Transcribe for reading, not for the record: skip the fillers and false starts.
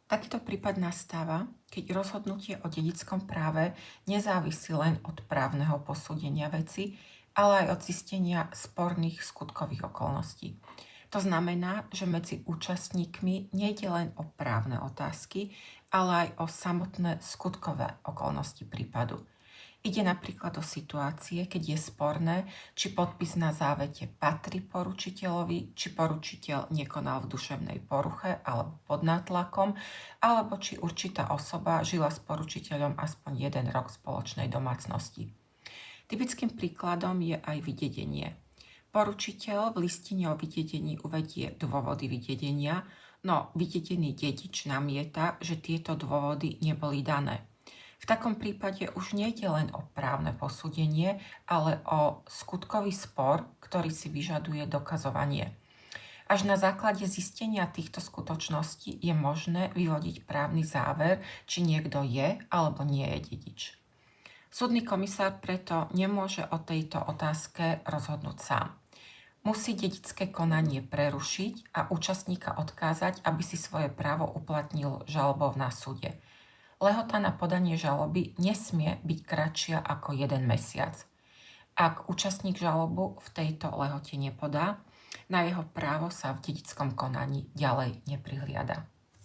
Takýto prípad nastáva, keď rozhodnutie o dedickom práve nezávisí len od právneho posúdenia veci, ale aj od zistenia sporných skutkových okolností. To znamená, že medzi účastníkmi nejde len o právne otázky, ale aj o samotné skutkové okolnosti prípadu. Ide napríklad o situácie, keď je sporné, či podpis na závete patrí poručiteľovi, či poručiteľ nekonal v duševnej poruche alebo pod nátlakom, alebo či určitá osoba žila s poručiteľom aspoň 1 rok v spoločnej domácnosti. Typickým príkladom je aj vydedenie. Poručiteľ v listine o vydedení uvedie dôvody vydedenia, no vydedený dedič namieta, že tieto dôvody neboli dané. V takom prípade už nejde len o právne posúdenie, ale o skutkový spor, ktorý si vyžaduje dokazovanie. Až na základe zistenia týchto skutočností je možné vyvodiť právny záver, či niekto je alebo nie je dedič. Súdny komisár preto nemôže o tejto otázke rozhodnúť sám. Musí dedické konanie prerušiť a účastníka odkázať, aby si svoje právo uplatnil žalobou na súde. Lehota na podanie žaloby nesmie byť kratšia ako 1 mesiac. Ak účastník žalobu v tejto lehote nepodá, na jeho právo sa v dedickom konaní ďalej neprihliada.